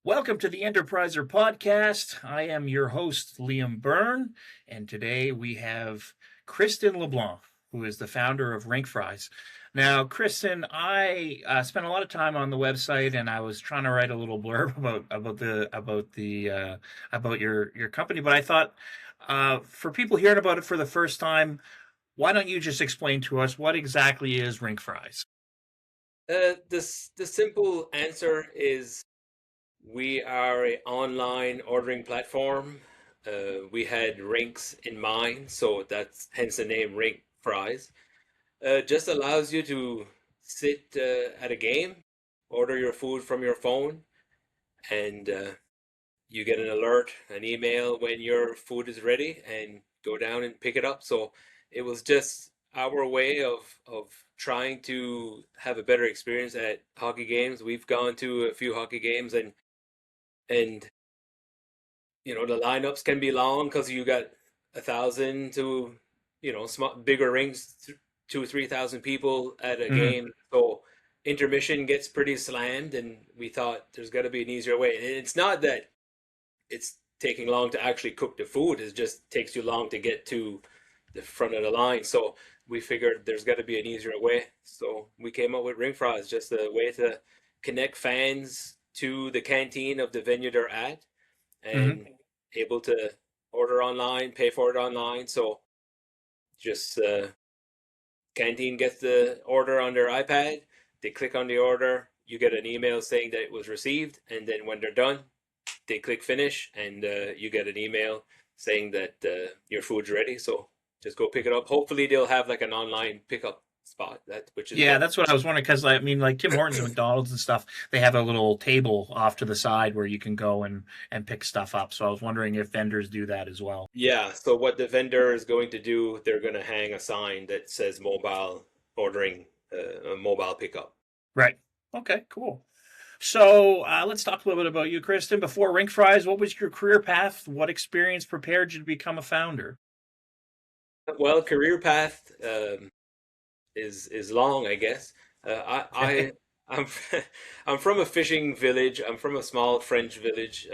Welcome to the Enterpriser podcast. I am your host, Liam Byrne, and today we have Kristen Leblanc, who is the founder of Rink Fries. Now, Kristen, I spent a lot of time on the website, and I was trying to write a little blurb about your company. But I thought, for people hearing about it for the first time, why don't you just explain to us what exactly is Rink Fries? The simple answer is we are an online ordering platform. We had rinks in mind, so that's hence the name Rink Fries. Just allows you to sit at a game, order your food from your phone, and you get an alert, an email when your food is ready, and go down and pick it up. So it was just our way of trying to have a better experience at hockey games. We've gone to a few hockey games, and the lineups can be long because you got 1,000 to bigger rinks, 2 or 3,000 people at a Hmm. game. So intermission gets pretty slammed, and we thought there's got to be an easier way. And it's not that it's taking long to actually cook the food. It just takes you long to get to the front of the line. So we figured there's got to be an easier way. So we came up with Ring Fries, just a way to connect fans to the canteen of the venue they're at, Hmm. and able to order online, pay for it online. So just canteen gets the order on their iPad. They click on the order. You get an email saying that it was received, and then when they're done, they click finish, and you get an email saying that your food's ready. So just go pick it up. Hopefully, they'll have like an online pickup spot, that which is Yeah, what. that's what I was wondering because I mean, like Tim Hortons and McDonald's and stuff, they have a little table off to the side where you can go and pick stuff up. So I was wondering if vendors do that as well. Yeah. So what the vendor is going to do, they're going to hang a sign that says mobile ordering, a mobile pickup. Right. Okay. Cool. So let's talk a little bit about you, Kristen. Before Rink Fries, what was your career path? What experience prepared you to become a founder? Well, career path is long, I guess. I'm I'm from a fishing village. I'm from a small French village.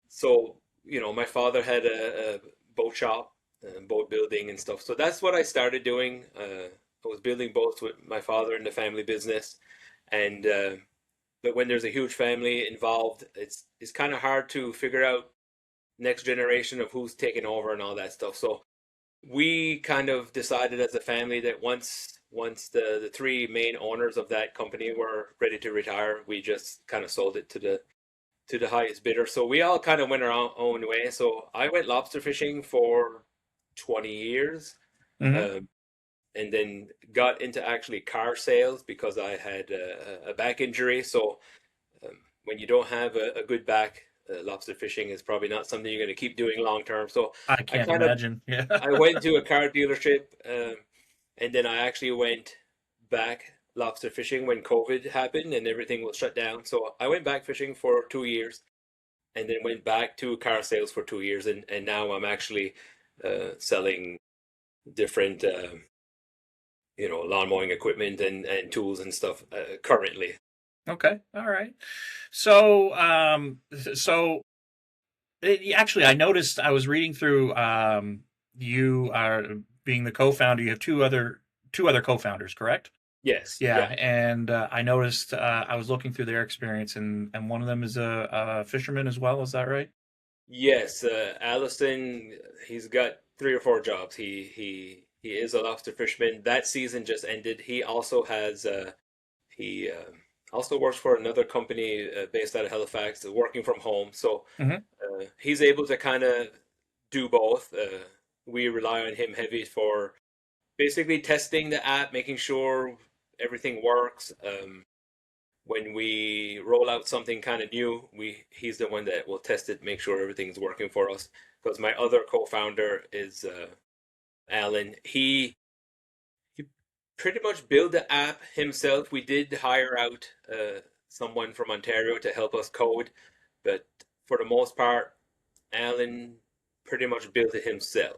So, my father had a boat shop, boat building and stuff. So that's what I started doing. I was building boats with my father in the family business. And but when there's a huge family involved, it's kind of hard to figure out next generation of who's taking over and all that stuff. So we kind of decided as a family that once the three main owners of that company were ready to retire, we just kind of sold it to the highest bidder. So we all kind of went our own way. So I went lobster fishing for 20 years, Hmm. um, and then got into actually car sales because I had a back injury. So when you don't have a good back, lobster fishing is probably not something you're going to keep doing long term. So I I can't kind of imagine. Yeah. I went to a car dealership, and then I actually went back lobster fishing when COVID happened and everything was shut down. So I went back fishing for 2 years, and then went back to car sales for 2 years, and now I'm actually selling different lawn mowing equipment and tools and stuff currently. Okay. All right. So so actually, I noticed I was reading through. You are being the co-founder. You have two other co-founders, correct? Yes, Yeah, yeah. and I noticed I was looking through their experience, and one of them is a fisherman as well. Is that right? Yes, Allison, he's got 3 or 4 jobs. He is a lobster fisherman. That season just ended. He also works for another company based out of Halifax, working from home. So Hmm. he's able to kind of do both. We rely on him heavy for basically testing the app, making sure everything works. When we roll out something kind of new, we he's the one that will test it, make sure everything's working for us. Because my other co-founder is Alan. He pretty much built the app himself. We did hire out someone from Ontario to help us code, but for the most part, Alan pretty much built it himself.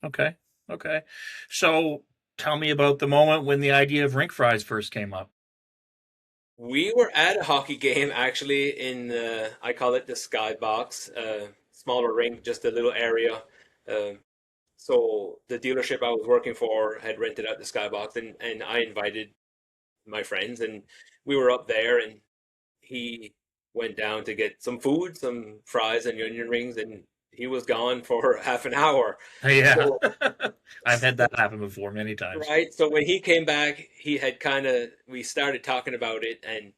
Okay. Okay. So tell me about the moment when the idea of Rink Fries first came up. We were at a hockey game actually in I call it the skybox, smaller rink, just a little area. Um, so the dealership I was working for had rented out the skybox, and I invited my friends, and we were up there, and he went down to get some food, some fries and onion rings, and he was gone for half an hour. Yeah. So I've had that happen before many times. right. So when he came back, he had kind of we started talking about it, and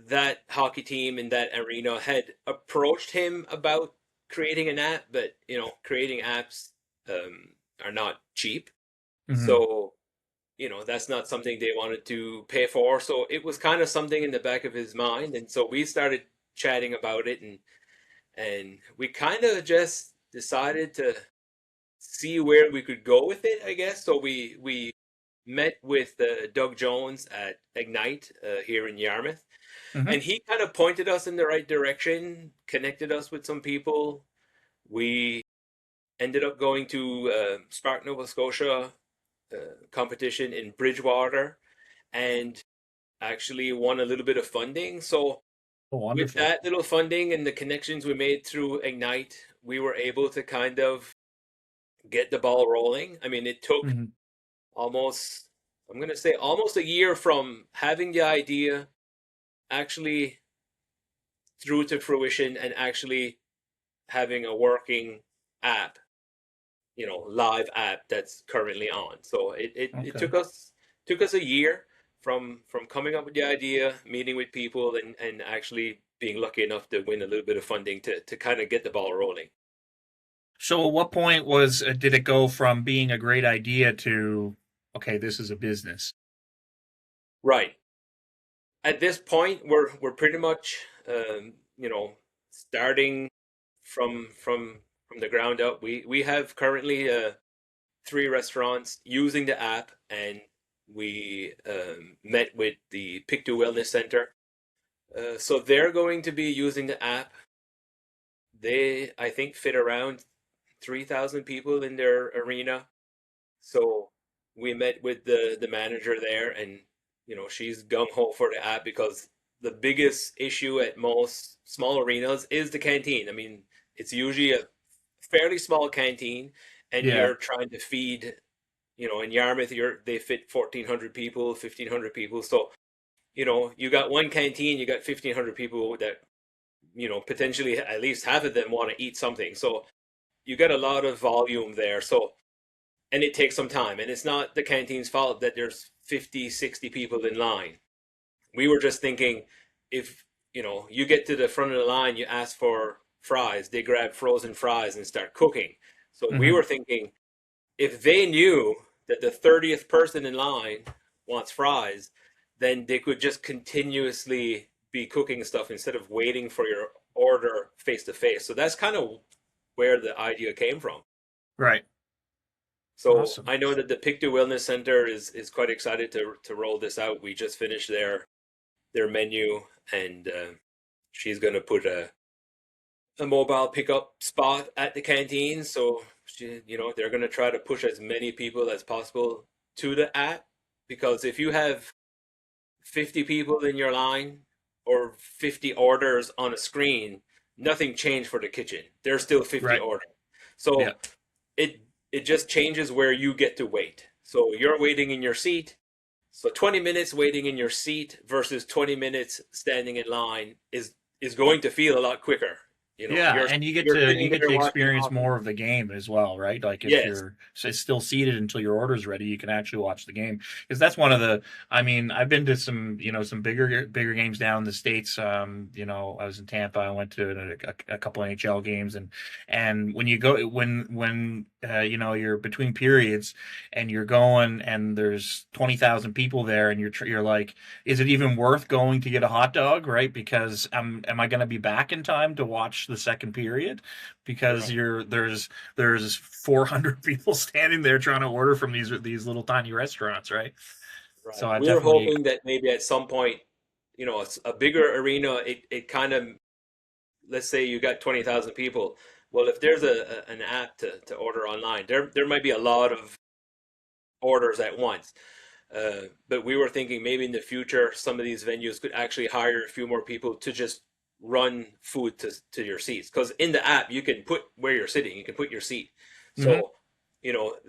that hockey team in that arena had approached him about creating an app, but creating apps are not cheap. Hmm. So that's not something they wanted to pay for. So it was kind of something in the back of his mind, and so we started chatting about it, and we kind of just decided to see where we could go with it, I guess. So we met with Doug Jones at Ignite here in Yarmouth, Hmm. and he kind of pointed us in the right direction, connected us with some people. We ended up going to Spark Nova Scotia competition in Bridgewater and actually won a little bit of funding. So Oh, with wonderful. that little funding and the connections we made through Ignite, we were able to kind of get the ball rolling. I mean, it took Hmm. almost, I'm going to say almost a year from having the idea actually through to fruition and actually having a working app, live app that's currently on. So it Okay. took us a year from coming up with the idea, meeting with people, and actually being lucky enough to win a little bit of funding to kind of get the ball rolling. So, at what point did it go from being a great idea to okay, this is a business? Right. At this point, we're pretty much starting from the ground up. We have currently three restaurants using the app, and we met with the Pictou Wellness Center. So they're going to be using the app. They, I think, fit around 3,000 people in their arena. So we met with the manager there, and she's gung ho for the app because the biggest issue at most small arenas is the canteen. I mean, it's usually a fairly small canteen, and Yeah. you're trying to feed. In Yarmouth, they fit 1,400 people, 1,500 people. So you got one canteen, you got 1,500 people that potentially at least half of them want to eat something. So you get a lot of volume there. So and it takes some time, and it's not the canteen's fault that there's 50, 60 people in line. We were just thinking, if you get to the front of the line, you ask for fries, they grab frozen fries and start cooking. So we Hmm. were thinking, if they knew that the 30th person in line wants fries, then they could just continuously be cooking stuff instead of waiting for your order face to face. So that's kind of where the idea came from. Right. So Awesome. I know that the Pictou Wellness Center is quite excited to roll this out. We just finished their menu, and she's going to put a mobile pickup spot at the canteen. So they're going to try to push as many people as possible to the app, because if you have 50 people in your line or 50 orders on a screen, nothing changed for the kitchen. There's still 50 Right. orders. Yeah. So it just changes where you get to wait. So you're waiting in your seat. So 20 minutes waiting in your seat versus 20 minutes standing in line is going to feel a lot quicker. Yeah, You're and you're you sitting get there to watching experience hockey. more of the game as well, right? Like if Yes. you're still seated until your order's ready, you can actually watch the game. Because that's one of the. I mean, I've been to some some bigger games down in the states. I was in Tampa. I went to a couple NHL games, and when you go when you're between periods and you're going and there's 20,000 people there, and you're like, is it even worth going to get a hot dog, right? Because am I going to be back in time to watch the second period? Because Right. there's 400 people standing there trying to order from these little tiny restaurants, right? So Right. I We're definitely. hoping that maybe at some point, a bigger arena, it kind of, let's say you got 20,000 people. Well, if there's an app to order online, there might be a lot of orders at once. But we were thinking maybe in the future, some of these venues could actually hire a few more people to just run food to your seats. Because in the app, you can put where you're sitting, you can put your seat. Hmm. So,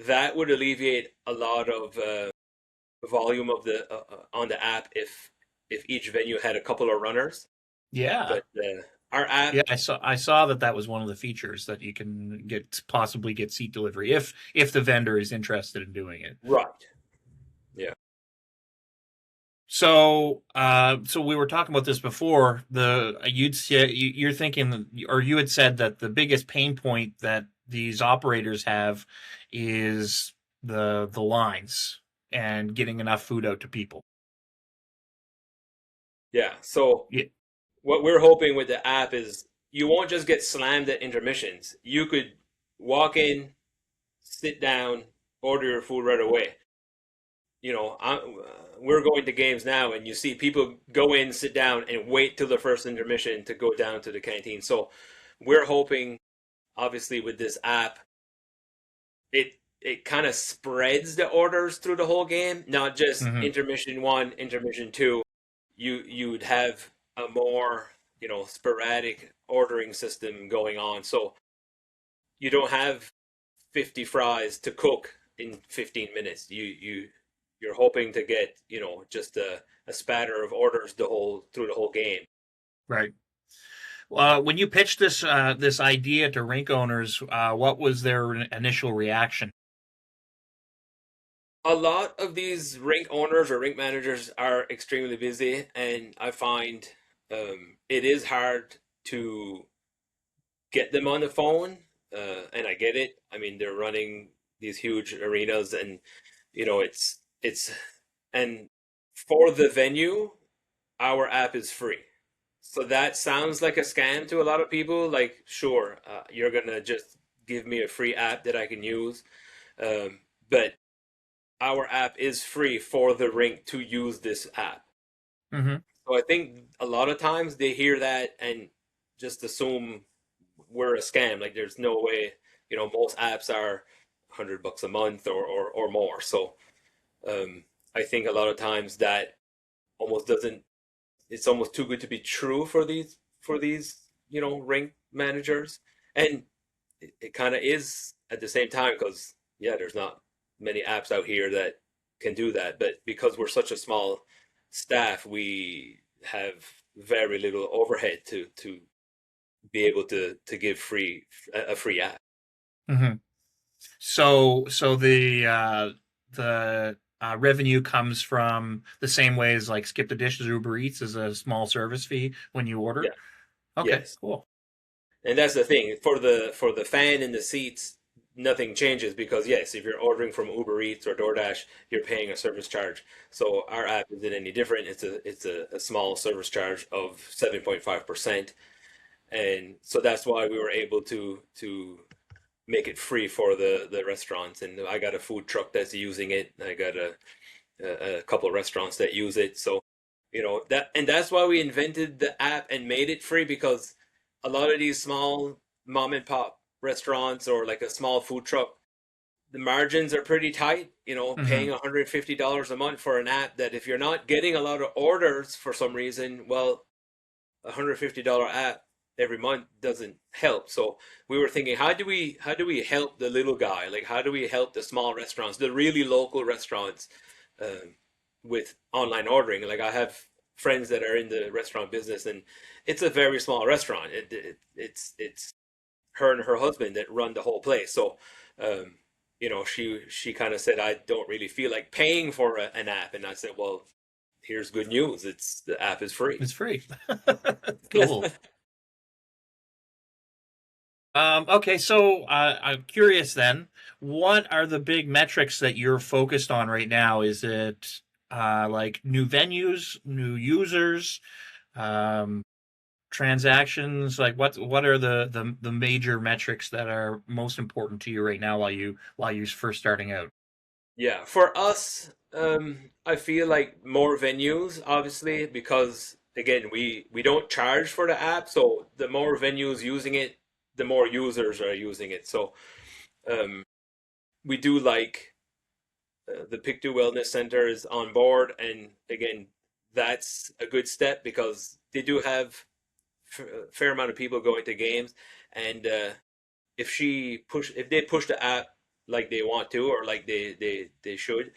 that would alleviate a lot of volume of the on the app if each venue had a couple of runners. Yeah. But our app, Yeah, I saw that that was one of the features that you can possibly get seat delivery if the vendor is interested in doing it. right? Yeah, So we were talking about this before. You're thinking, or you had said that the biggest pain point that these operators have is the lines and getting enough food out to people. yeah. So Yeah. what we're hoping with the app is you won't just get slammed at intermissions. You could walk in, sit down, order your food right away. We're going to games now, and you see people go in, sit down, and wait till the first intermission to go down to the canteen. So we're hoping, obviously, with this app, it kind of spreads the orders through the whole game, not just Hmm. intermission one, intermission two. You would have a more sporadic ordering system going on, so you don't have 50 fries to cook in 15 minutes. You're hoping to get just a spatter of orders through the whole game. Right. When you pitched this idea to rink owners, what was their initial reaction? A lot of these rink owners or rink managers are extremely busy, and I find it is hard to get them on the phone. And I get it. I mean, they're running these huge arenas, and it's and for the venue, our app is free. So that sounds like a scam to a lot of people. Like, sure, you're gonna just give me a free app that I can use, but our app is free for the rink to use this app. Hmm. So I think a lot of times they hear that and just assume we're a scam. Like there's no way, most apps are $100 a month or more. So I think a lot of times that almost doesn't. It's almost too good to be true for these rink managers, and it kind of is at the same time because yeah, there's not many apps out here that can do that. But because we're such a small staff, we have very little overhead to be able to give a free app. Hmm. So the revenue comes from the same way as like Skip the Dishes, Uber Eats as a small service fee when you order. Yeah. Okay, Yes. cool. And that's the thing for the fan in the seats, nothing changes because yes, if you're ordering from Uber Eats or DoorDash, you're paying a service charge. So our app isn't any different. It's a small service charge of 7.5%, and so that's why we were able to make it free for the restaurants. And I got a food truck that's using it. I got a couple of restaurants that use it. So, that's why we invented the app and made it free because a lot of these small mom and pop restaurants or like a small food truck, the margins are pretty tight, Hmm. paying $150 a month for an app that if you're not getting a lot of orders for some reason, well, $150 app every month doesn't help. So we were thinking, how do we help the little guy? Like how do we help the small restaurants, the really local restaurants, um, with online ordering? Like I have friends that are in the restaurant business, and it's a very small restaurant. It's her and her husband that run the whole place. So. She kind of said, I don't really feel like paying for an app. And I said, well, here's good news. The app is free. It's free. Cool. Okay, so I'm curious then, what are the big metrics that you're focused on right now? Is it like new venues, new users, um, transactions? Like what are the major metrics that are most important to you right now while you're first starting out? Yeah, for us, I feel like more venues, obviously, because again, we don't charge for the app, so the more venues using it, the more users are using it. So, um, we do like the Pictou Wellness Center is on board, and again, that's a good step because they do have a fair amount of people going to games, and if they push the app like they want to or like they should,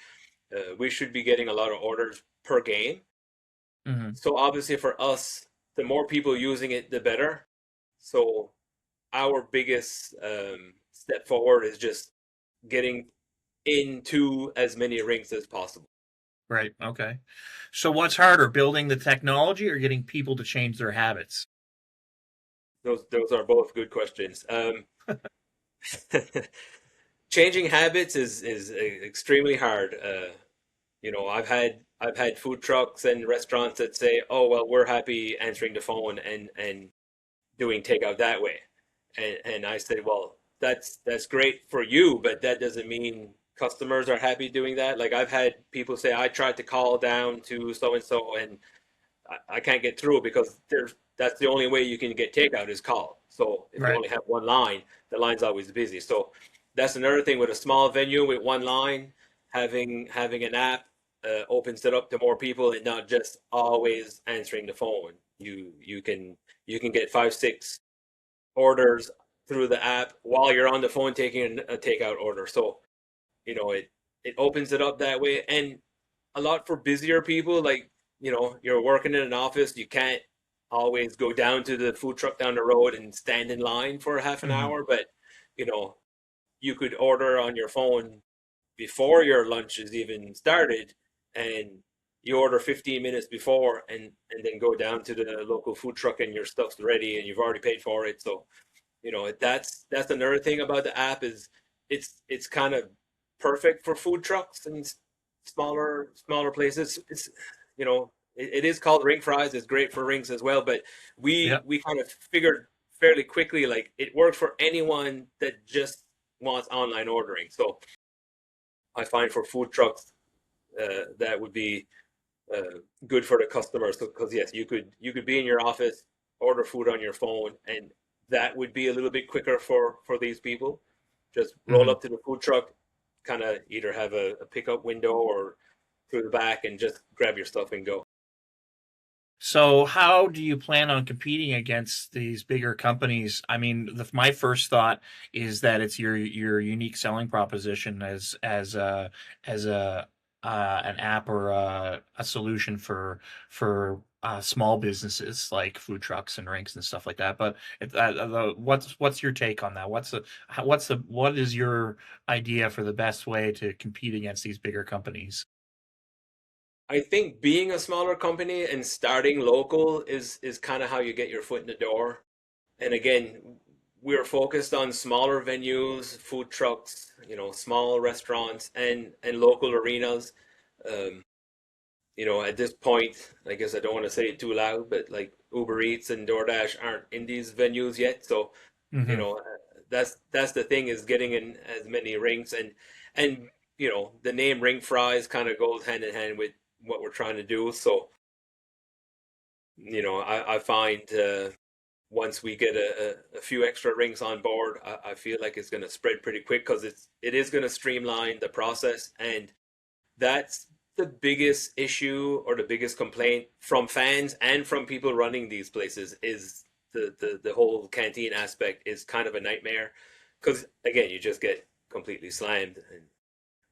we should be getting a lot of orders per game. Hmm. So obviously for us, the more people using it, the better. So our biggest step forward is just getting into as many rinks as possible. Right. Okay. So what's harder, building the technology or getting people to change their habits? Those are both good questions. Changing habits is extremely hard. I've had food trucks and restaurants that say, "Oh well, we're happy answering the phone and doing takeout that way," and I say, "Well, that's great for you, but that doesn't mean customers are happy doing that." Like I've had people say, "I tried to call down to so and so, and I can't get through because that's the only way you can get takeout is call. So if you Right. only have one line, the line's always busy. So that's another thing with a small venue with one line, having an app opens it up to more people and not just always answering the phone. You can get 5, 6 orders through the app while you're on the phone taking a takeout order. So it opens it up that way, and a lot for busier people. Like you're working in an office, you can't always go down to the food truck down the road and stand in line for half an Hmm. hour. But you know you could order on your phone before your lunch is even started, and you order 15 minutes before, and then go down to the local food truck and your stuff's ready and you've already paid for it. So that's another thing about the app is it's kind of perfect for food trucks and smaller places. It is called Rink Fries. It's great for rinks as well, but Yeah. we kind of figured fairly quickly like it works for anyone that just wants online ordering. So I find for food trucks that would be good for the customers because yes, you could be in your office, order food on your phone, and that would be a little bit quicker for these people. Just roll Hmm. up to the food truck, kind of either have a pickup window or through the back, and just grab your stuff and go. So, how do you plan on competing against these bigger companies? I mean, my first thought is that it's your unique selling proposition as a an app or a solution for small businesses like food trucks and rinks and stuff like that. But what's your take on that? What is your idea for the best way to compete against these bigger companies? I think being a smaller company and starting local is kind of how you get your foot in the door. And again, we're focused on smaller venues, food trucks, small restaurants and local arenas. Um, at this point, I guess I don't want to say it too loud, but like Uber Eats and DoorDash aren't in these venues yet. So, Hmm. that's the thing is getting in as many rinks and the name Rink Fries kind of goes hand in hand with what we're trying to do. So, I find once we get a few extra rings on board, I feel like it's going to spread pretty quick because it is going to streamline the process, and that's the biggest issue or the biggest complaint from fans and from people running these places is the whole canteen aspect is kind of a nightmare because again you just get completely slammed, and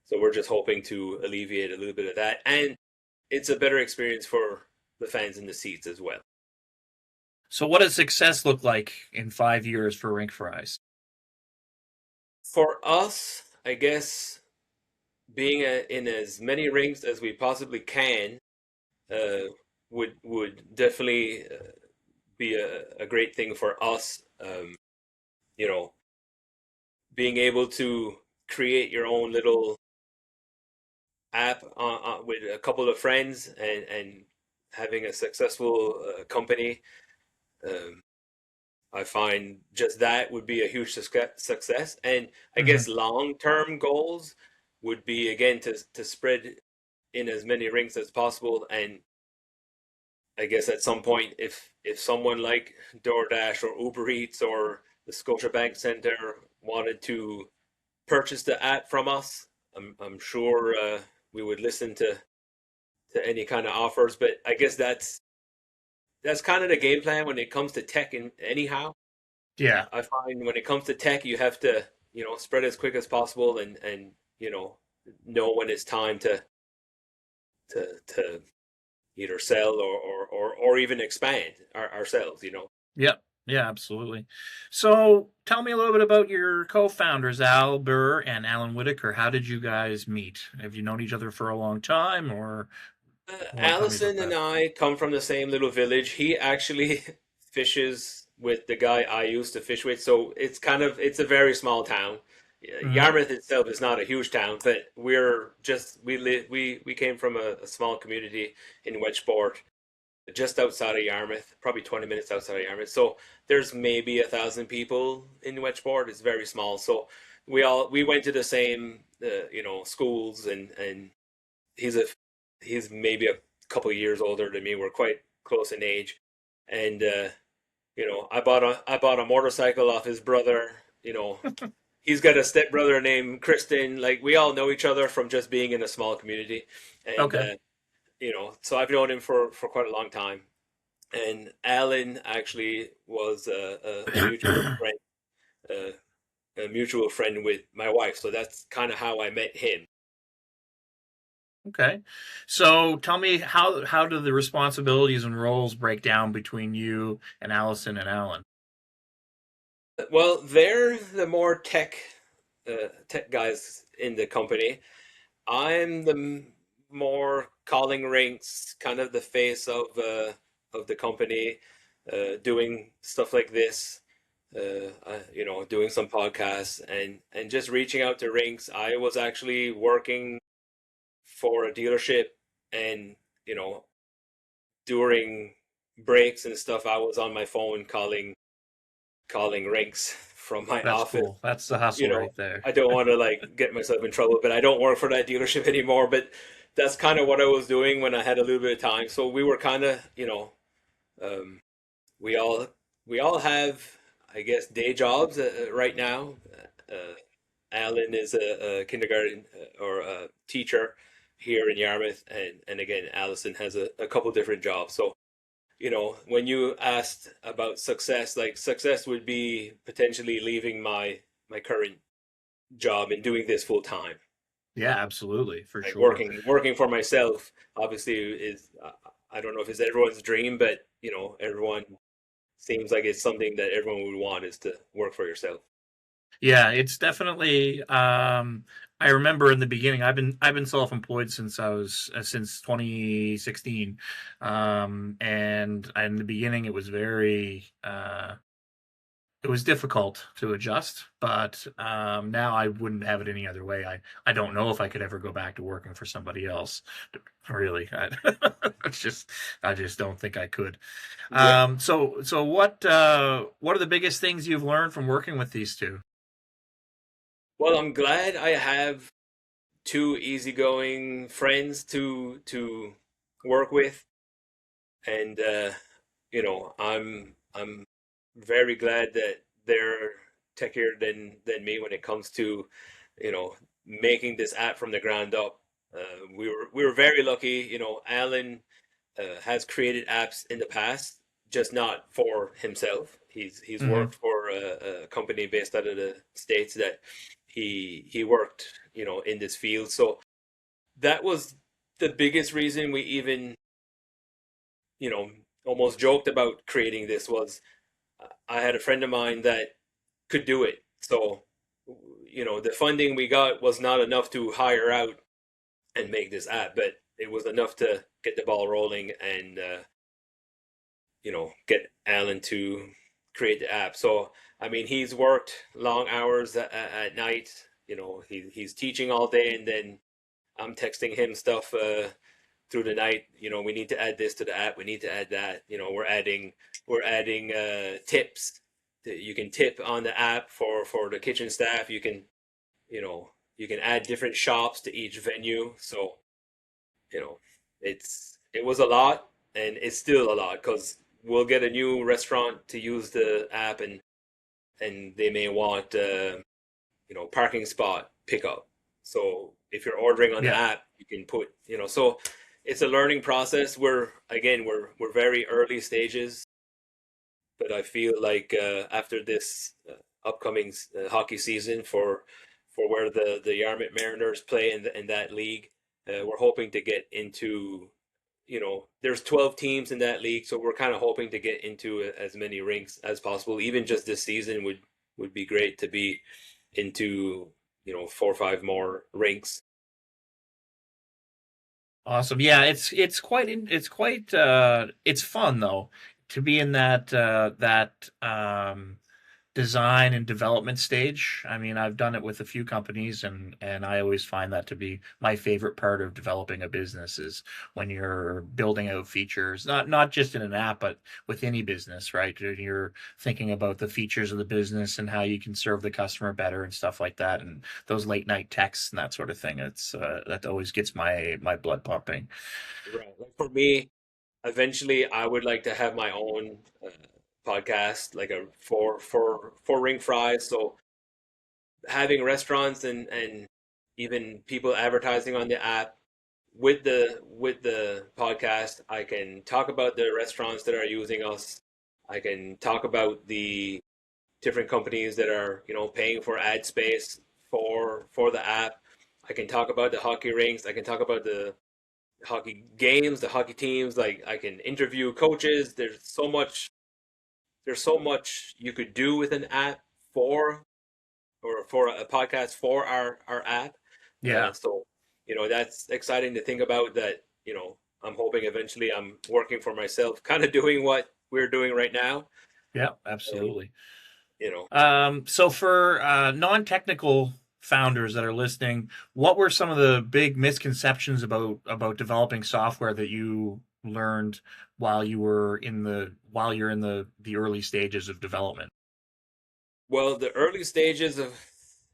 so we're just hoping to alleviate a little bit of that, and it's a better experience for the fans in the seats as well. So, what does success look like in 5 years for Rink Fries? For us, I guess being in as many rings as we possibly can uh, would definitely be a great thing for us. You know, being able to create your own little app with a couple of friends and having a successful company. Um, I find just that would be a huge success. And I guess Hmm. long-term goals would be again to spread in as many rings as possible. And I guess at some point, if someone like DoorDash or Uber Eats or the Scotiabank Center wanted to purchase the app from us, I'm sure we would listen to any kind of offers. But I guess that's kind of the game plan when it comes to tech. And anyhow, Yeah. I find when it comes to tech, you have to spread as quick as possible and know when it's time to either sell or even expand ourselves. Yep. Yeah, absolutely. So tell me a little bit about your co-founders, Al Burr and Alan Whitaker. How did you guys meet? Have you known each other for a long time, or well, tell me about Allison and that. I come from the same little village. He actually fishes with the guy I used to fish with, so it's a very small town. Hmm. Yarmouth itself is not a huge town, but we came from a small community in Wedgeport, just outside of Yarmouth, probably 20 minutes outside of Yarmouth. So there's maybe 1,000 people in Wedgeport. It's very small. So we went to the same schools, and he's a he's maybe a couple of years older than me. We're quite close in age, and I bought a motorcycle off his brother. He's got a stepbrother named Kristen. Like, we all know each other from just being in a small community, and Okay. so I've known him for quite a long time. And Alan actually was uh, a mutual friend with my wife. So that's kind of how I met him. Okay. So tell me how do the responsibilities and roles break down between you and Allison and Alan? Well, they're the more tech guys in the company. I'm the more calling rinks, kind of the face of the company, doing stuff like this, doing some podcasts and just reaching out to rinks. I was actually working for a dealership, and during breaks and stuff, I was on my phone calling rinks from my That's office. cool. That's the you hustle know, right there. I don't want to like get myself in trouble, but I don't work for that dealership anymore. But that's kind of what I was doing when I had a little bit of time. So we were kind of, um, we all we all have, I guess, day jobs right now. Uh, Alan is a kindergarten or a teacher here in Yarmouth, and again, Allison has a couple different jobs. So when you asked about success, like, success would be potentially leaving my current job and doing this full time. Yeah, absolutely, for Like, sure. working for myself, obviously, is I don't know if it's everyone's dream, but everyone seems like it's something that everyone would want, is to work for yourself. Yeah, it's definitely. I remember in the beginning, I've been self-employed since I was since 2016, and in the beginning it was very it was difficult to adjust, but now I wouldn't have it any other way. I don't know if I could ever go back to working for somebody else. Really, it's just I just don't think I could. Yeah. So what are the biggest things you've learned from working with these two? Well, I'm glad I have two easygoing friends to work with, and I'm very glad that they're techier than me when it comes to making this app from the ground up. We were very lucky. Alan has created apps in the past, just not for himself. He's Hmm. worked for a company based out of the States that he worked in this field. So that was the biggest reason we even you know almost joked about creating this. Was I had a friend of mine that could do it. So the funding we got was not enough to hire out and make this app, but it was enough to get the ball rolling and get Alan to create the app. So I mean, he's worked long hours at night. He's teaching all day, and then I'm texting him stuff through the night. We need to add this to the app. We need to add that. We're adding tips. You can tip on the app for the kitchen staff. You can add different shops to each venue. So you know it was a lot, and it's still a lot, because we'll get a new restaurant to use the app, and they may want parking spot pickup. So if you're ordering on the Yeah. app, you can put, so it's a learning process. We're very early stages, but I feel like after this upcoming hockey season for where the Yarmouth Mariners play in that league, we're hoping to get into, there's 12 teams in that league, so we're kind of hoping to get into as many rinks as possible. Even just this season would be great to be into, four or five more rinks. Awesome. Yeah, it's fun though to be in that design and development stage. I mean, I've done it with a few companies and I always find that to be my favorite part of developing a business is when you're building out features, not just in an app, but with any business, right? You're thinking about the features of the business and how you can serve the customer better and stuff like that, and those late night texts and that sort of thing. It's that always gets my blood pumping. Right. Like for me, eventually I would like to have my own podcast, like a for Rink Fries. So having restaurants and even people advertising on the app with the podcast, I can talk about the restaurants that are using us. I can talk about the different companies that are, paying for ad space for the app. I can talk about the hockey rinks. I can talk about the hockey games, the hockey teams. Like I can interview coaches. There's so much you could do with an app for or for a podcast for our app. Yeah. So, that's exciting to think about that, I'm hoping eventually I'm working for myself, kind of doing what we're doing right now. Yeah, And, absolutely. you know, So for non-technical founders that are listening, what were some of the big misconceptions about developing software that you learned while you're in the early stages of development? well, the early stages of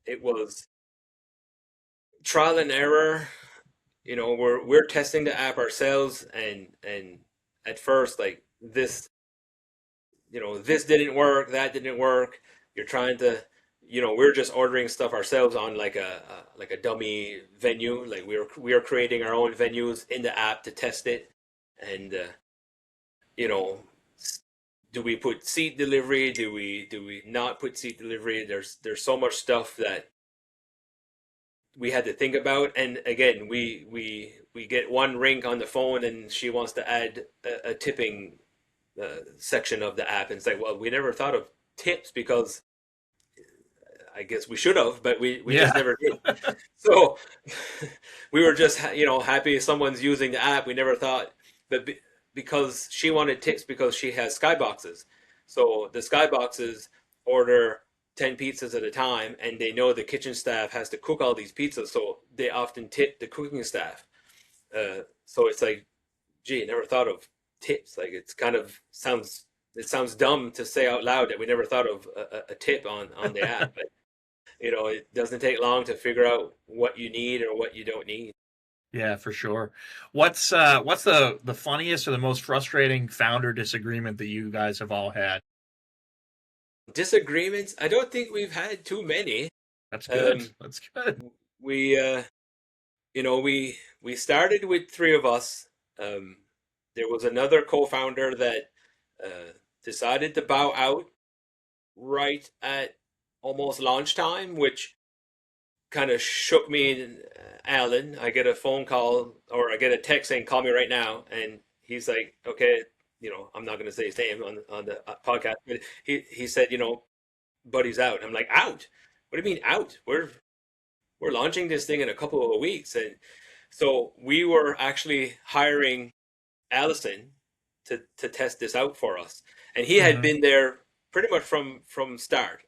it was trial and error. We're testing the app ourselves, and at first, like this didn't work, that didn't work. You're trying to, we're just ordering stuff ourselves on like a dummy venue. Like we are creating our own venues in the app to test it, and you know, do we put seat delivery? Do we not put seat delivery? There's so much stuff that we had to think about. And again, we get one rink on the phone, and she wants to add a tipping section of the app, and it's like, well, we never thought of tips because I guess we should have, but we just Yeah. never did. So we were just happy someone's using the app. We never thought, but because she wanted tips because she has skyboxes, so the skyboxes order 10 pizzas at a time, and they know the kitchen staff has to cook all these pizzas, so they often tip the cooking staff. So it's like, gee, never thought of tips. Like it sounds dumb to say out loud that we never thought of a tip on the app, but it doesn't take long to figure out what you need or what you don't need. Yeah, for sure. What's the funniest or the most frustrating founder disagreement that you guys have all had? Disagreements, I don't think we've had too many. That's good. Um, That's good. we we started with three of us. Um, there was another co-founder that decided to bow out right at almost launch time, which kind of shook me and Alan. I get a phone call or I get a text saying, "Call me right now," and he's like, "Okay." I'm not going to say his name on the podcast, but he said, "Buddy's out." I'm like, "Out? What do you mean out? We're launching this thing in a couple of weeks," and so we were actually hiring Allison to test this out for us, and he had Hmm. been there pretty much from start.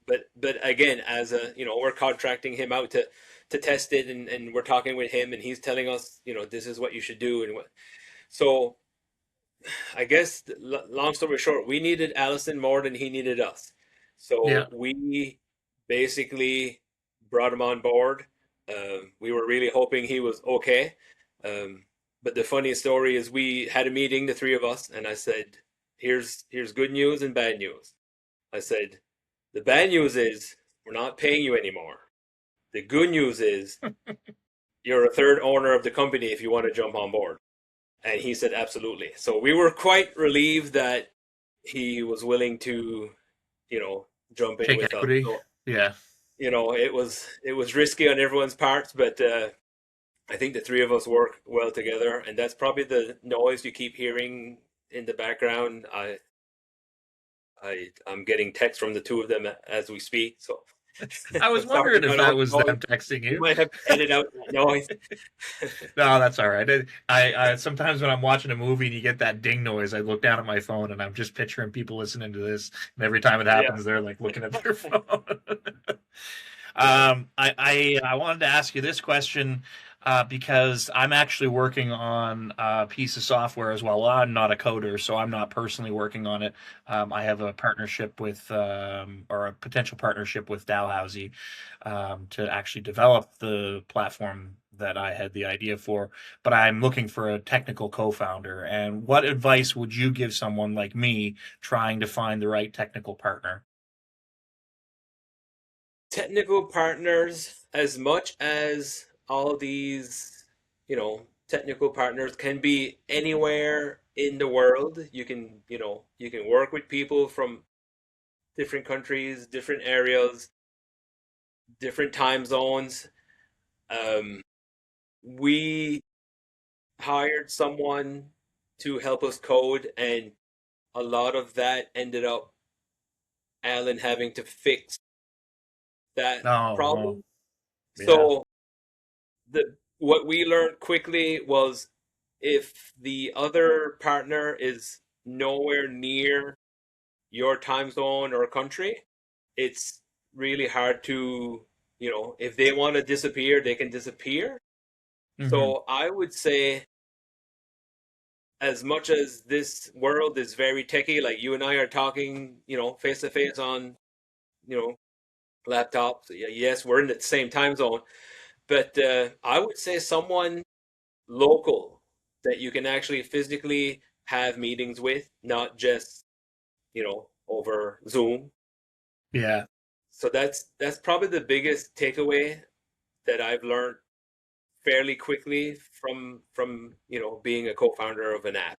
But again, as we're contracting him out to test it, and we're talking with him, and he's telling us, this is what you should do, and what. So I guess, long story short, we needed Allison more than he needed us. So Yeah. we basically brought him on board. We were really hoping he was okay. Um, but the funny story is we had a meeting, the three of us, and I said, here's good news and bad news. I said, the bad news is we're not paying you anymore. The good news is you're a third owner of the company if you want to jump on board. And he said, absolutely. So we were quite relieved that he was willing to, you know, jump in Take with us. equity. So, Yeah. it was risky on everyone's part, but I think the three of us work well together, and that's probably the noise you keep hearing in the background. I'm getting texts from the two of them as we speak, so I was I'm sorry wondering if about that all the was noise. them texting You you. might have to edit out that noise. No, that's all right. I sometimes when I'm watching a movie and you get that ding noise, I look down at my phone and I'm just picturing people listening to this, and every time it Yeah, happens, they're like looking at their phone. yeah. I wanted to ask you this question because I'm actually working on a piece of software as well. I'm not a coder, so I'm not personally working on it. I have a partnership with, or a potential partnership with Dalhousie to actually develop the platform that I had the idea for. But I'm looking for a technical co-founder. And what advice would you give someone like me trying to find the right technical partner? Technical partners, as much as all these, technical partners can be anywhere in the world. You can work with people from different countries, different areas, different time zones. Um, we hired someone to help us code, and a lot of that ended up Alan having to fix that Oh, oh, problem. yeah. So what we learned quickly was if the other partner is nowhere near your time zone or country, it's really hard to, if they want to disappear, they can disappear. Hmm. So I would say, as much as this world is very techy, like you and I are talking, face to face on, you know, laptops. Yes, we're in the same time zone, but I would say someone local that you can actually physically have meetings with, not just, over Zoom. Yeah. So that's probably the biggest takeaway that I've learned fairly quickly from being a co-founder of an app.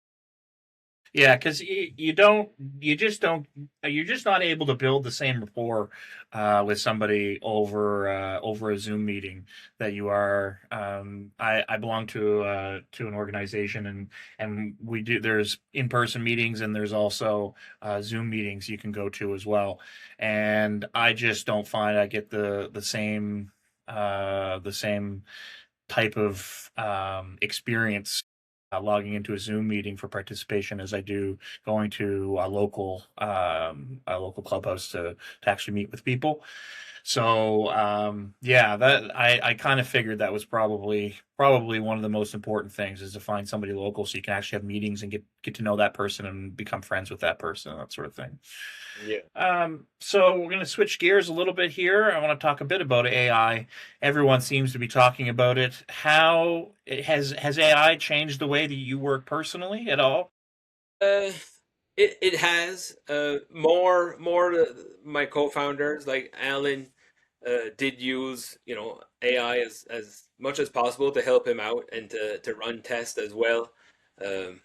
Yeah, because you don't, you just don't, you're just not able to build the same rapport with somebody over a Zoom meeting that you are. I belong to an organization, and we do. There's in-person meetings and there's also Zoom meetings you can go to as well. And I just don't find I get the same type of experience logging into a Zoom meeting for participation as I do going to a local clubhouse to actually meet with people. So yeah, that I kind of figured that was probably one of the most important things is to find somebody local so you can actually have meetings and get to know that person and become friends with that person, that sort of thing. Yeah. So we're going to switch gears a little bit here. I want to talk a bit about AI. Everyone seems to be talking about it. How has AI changed the way that you work personally at all? Uh, it has more my co-founders like Alan did use AI as much as possible to help him out and to run tests as well. Um,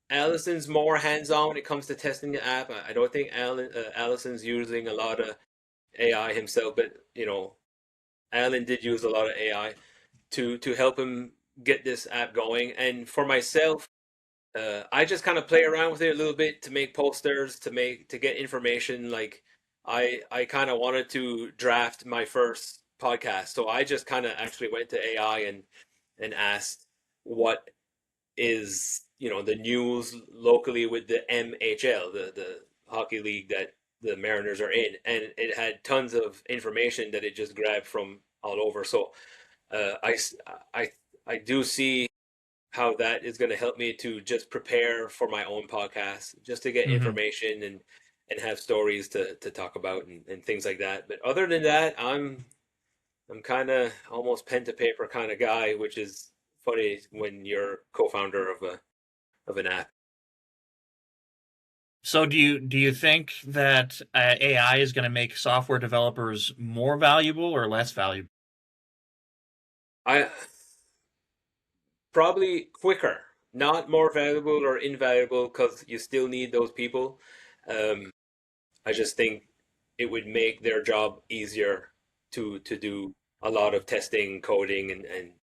Allison's more hands-on when it comes to testing the app. I don't think Allison's using a lot of AI himself, but Alan did use a lot of AI to help him get this app going. And for myself, I just kind of play around with it a little bit to make posters, to get information. Like I kind of wanted to draft my first podcast, so I just kind of actually went to AI and asked what is the news locally with the MHL, the hockey league that the Mariners are in, and it had tons of information that it just grabbed from all over. So uh, I I I do see how that is going to help me to just prepare for my own podcast, just to get Hmm. information and have stories to talk about and things like that. But other than that, I'm kind of almost pen to paper kind of guy, which is funny when you're co-founder of an app. So do you think that AI is going to make software developers more valuable or less valuable? I probably quicker, not more valuable or invaluable because you still need those people. Um, I just think it would make their job easier to do a lot of testing, coding, and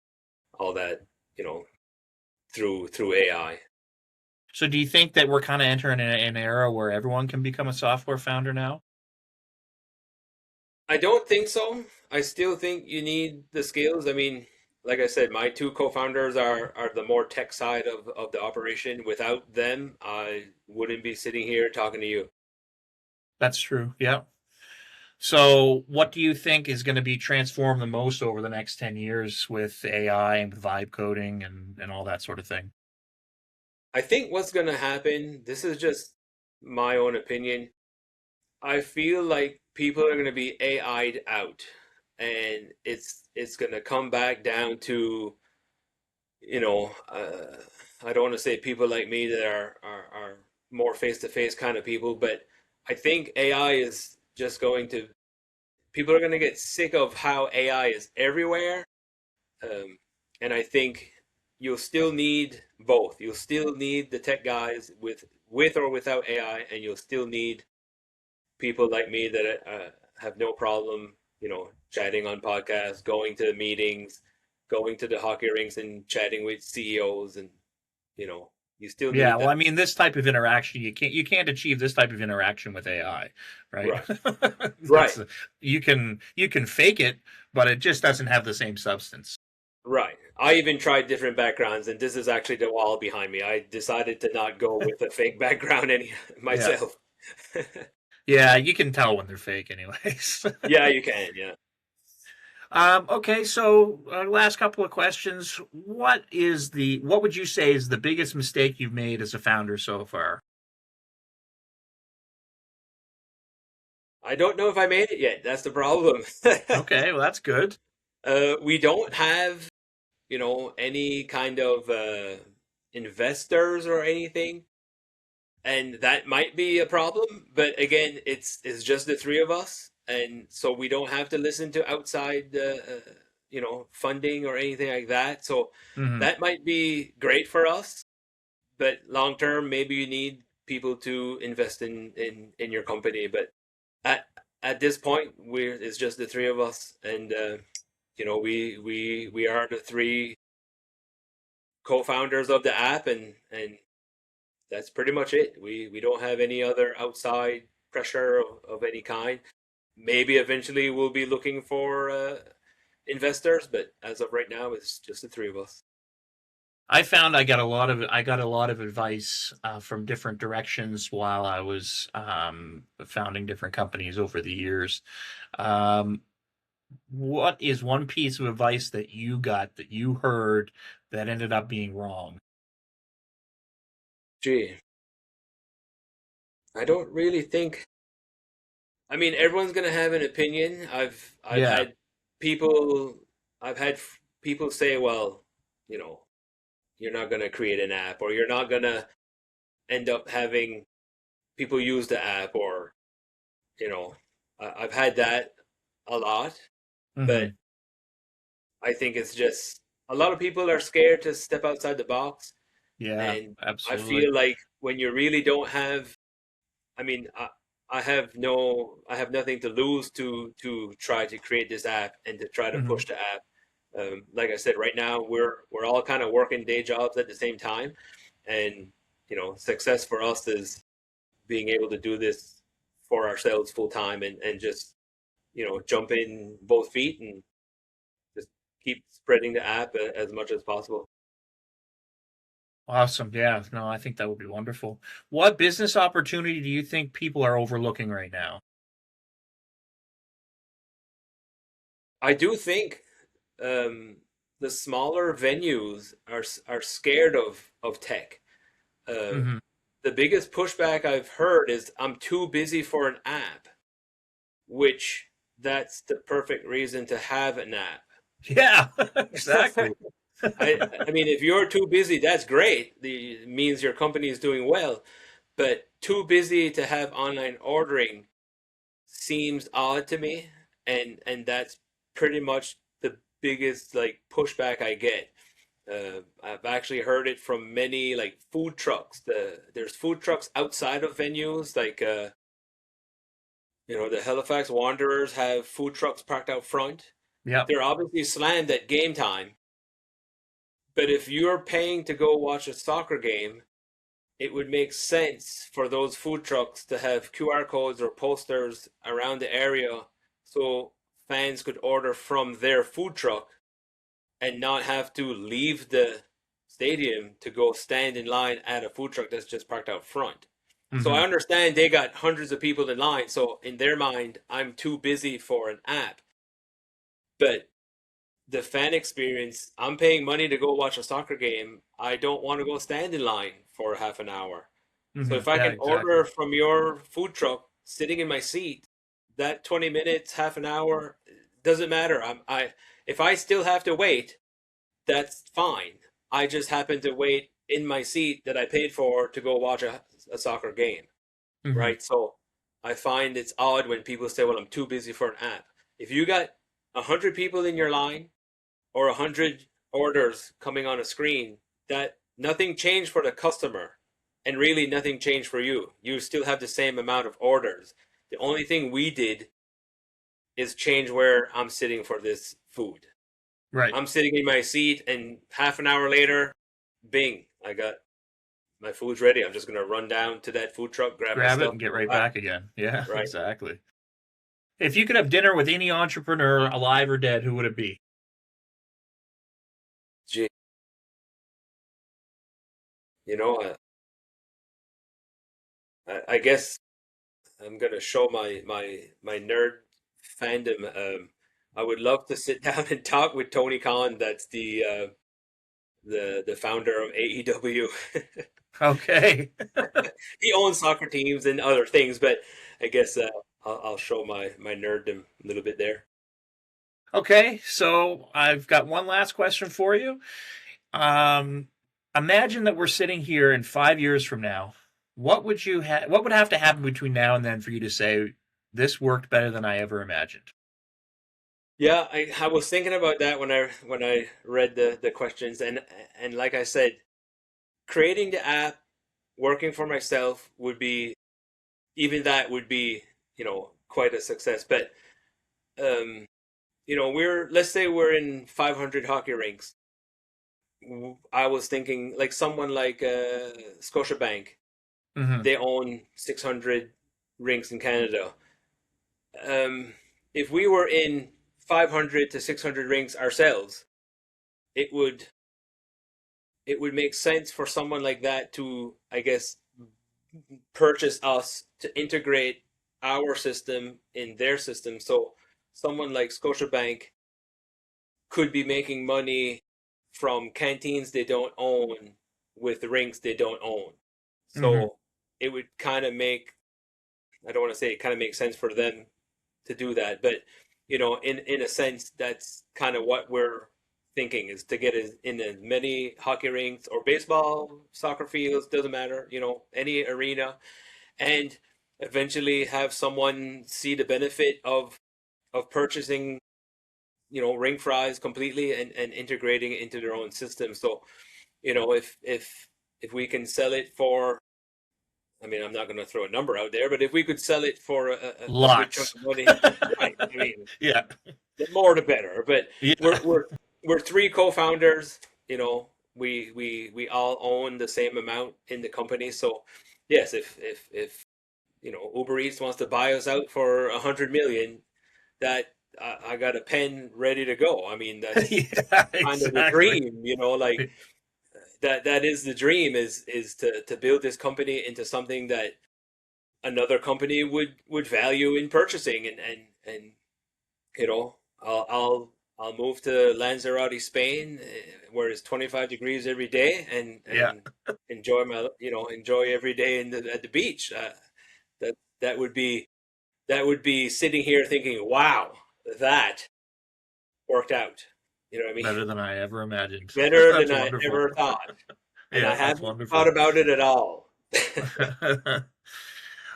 all that, you know, through AI. So do you think that we're kind of entering an era where everyone can become a software founder now? I don't think so. I still think you need the skills. I mean, like I said, my two co-founders are the more tech side of the operation. Without them, I wouldn't be sitting here talking to you. That's true. Yeah. So what do you think is going to be transformed the most over the next 10 years with AI and with vibe coding and all that sort of thing? I think what's going to happen, this is just my own opinion. I feel like people are going to be AI'd out, and it's going to come back down to, you know, I don't want to say people like me that are more face-to-face kind of people, but I think AI is just going to, people are going to get sick of how AI is everywhere. Um, and I think you'll still need both. You'll still need the tech guys with or without AI, and you'll still need people like me that have no problem, chatting on podcasts, going to meetings, going to the hockey rinks and chatting with CEOs, and you know, you still Yeah, need well, that. I mean, this type of interaction you can't achieve this type of interaction with AI, right? Right, right, It's you can fake it, but it just doesn't have the same substance. right. I even tried different backgrounds, and this is actually the wall behind me. I decided to not go with a fake background any Yeah. myself. Yeah, you can tell when they're fake anyways. Yeah, you can. Yeah. Okay, so last couple of questions. What would you say is the biggest mistake you've made as a founder so far? I don't know if I made it yet. That's the problem. Okay, well that's good. We don't have, any kind of investors or anything, and that might be a problem. But again, it's just the three of us, and so we don't have to listen to outside, funding or anything like that. So Hmm. that might be great for us, but long term, maybe you need people to invest in your company. But at at this point, it's just the three of us, and we are the three co-founders of the app, and that's pretty much it. We don't have any other outside pressure of any kind. Maybe eventually we'll be looking for investors, but as of right now, it's just the three of us. I found I got a lot of advice from different directions while I was founding different companies over the years. Um, what is one piece of advice that you got that you heard that ended up being wrong? Gee, I don't really think. I mean, everyone's gonna have an opinion. I've Yeah. had people I've had people say, well, you know, you're not gonna create an app, or you're not gonna end up having people use the app, or I've had that a lot, but Hmm. I think it's just a lot of people are scared to step outside the box, Yeah, and I absolutely. feel like when you really don't have, I mean, I have nothing to lose to try to create this app and to try to Hmm. push the app. Like I said, right now we're all kind of working day jobs at the same time, and success for us is being able to do this for ourselves full time, and just jump in both feet and just keep spreading the app as much as possible. Awesome. Yeah, no, I think that would be wonderful. What business opportunity do you think people are overlooking right now? I do think um, the smaller venues are scared of tech. Uh, Hmm. the biggest pushback I've heard is I'm too busy for an app, which that's the perfect reason to have an app. Yeah, exactly. I mean, if you're too busy, that's great. It means your company is doing well. But too busy to have online ordering seems odd to me, and that's pretty much the biggest like pushback I get. I've actually heard it from many like food trucks. There's food trucks outside of venues, like the Halifax Wanderers have food trucks parked out front. Yep. They're obviously slammed at game time, but if you're paying to go watch a soccer game, it would make sense for those food trucks to have QR codes or posters around the area so fans could order from their food truck and not have to leave the stadium to go stand in line at a food truck that's just parked out front. So I Hmm. understand they got hundreds of people in line. So in their mind, I'm too busy for an app. But the fan experience, I'm paying money to go watch a soccer game. I don't want to go stand in line for half an hour. So Hmm. if I Yeah, can exactly. order from your food truck sitting in my seat, that 20 minutes, half an hour, doesn't matter. If I still have to wait, that's fine. I just happen to wait in my seat that I paid for to go watch a soccer game, Hmm. right? So I find it's odd when people say, well, I'm too busy for an app. If you got 100 people in your line or 100 orders coming on a screen, that nothing changed for the customer and really nothing changed for you. You still have the same amount of orders. The only thing we did is change where I'm sitting for this food. Right. I'm sitting in my seat, and half an hour later, bing, I got my food's ready. I'm just gonna run down to that food truck, grab my Grab it stuff, and and get go right back. back again. Yeah, Right? exactly. If you could have dinner with any entrepreneur, alive or dead, who would it be? Gee, you know, I guess I'm gonna show my nerd fandom. I would love to sit down and talk with Tony Khan. That's the founder of AEW. Okay. He owns soccer teams and other things, but I guess I'll show my nerddom a little bit there. Okay, so I've got one last question for you. Um, Imagine that we're sitting here in 5 years from now. What would have to happen between now and then for you to say this worked better than I ever imagined? Yeah, I was thinking about that when I read the questions, and like I said, creating the app, working for myself would be, even that would be, quite a success. But um, let's say we're in 500 hockey rinks. I was thinking like someone like Scotiabank, Hmm. they own 600 rinks in Canada. Um, if we were in 500 to 600 rinks ourselves, it would it would make sense for someone like that to, I guess, purchase us to integrate our system in their system. So someone like Scotiabank could be making money from canteens they don't own with the rinks they don't own. Hmm. So it would kind of make, I don't want to say it kind of makes sense for them to do that, but in a sense, that's kind of what we're thinking, is to get in as many hockey rinks or baseball, soccer fields, doesn't matter, any arena, and eventually have someone see the benefit of purchasing, Rink Fries completely and integrating it into their own system. So, if we can sell it for, I mean, I'm not going to throw a number out there, but if we could sell it for a good chunk Lots. of money, right? I mean, Yeah. the more the better. But Yeah. we're we're we're three co-founders. We all own the same amount in the company. So yes, if Uber Eats wants to buy us out for 100 million, that I got a pen ready to go. I mean, that's Yeah, kind of the exactly. dream. Like that is the dream, is to build this company into something that another company would value in purchasing, and I'll move to Lanzarote, Spain, where it's 25 degrees every day, Yeah. and enjoy every day at the beach. That that would be that would be sitting here thinking, wow, that worked out. You know what I mean? Better than I ever imagined. Better That's than I wonderful. ever thought, and I Yeah, that's haven't thought wonderful. about it at all.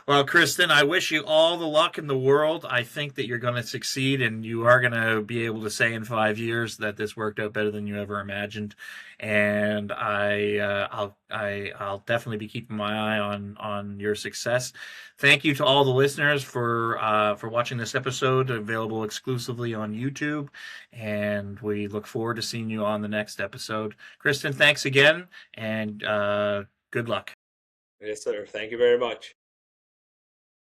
Well, Kristen, I wish you all the luck in the world. I think that you're going to succeed, and you are going to be able to say in 5 years that this worked out better than you ever imagined. And I'll definitely be keeping my eye on your success. Thank you to all the listeners for watching this episode, available exclusively on YouTube. And we look forward to seeing you on the next episode. Kristen, thanks again, and good luck. Yes, sir. Thank you very much.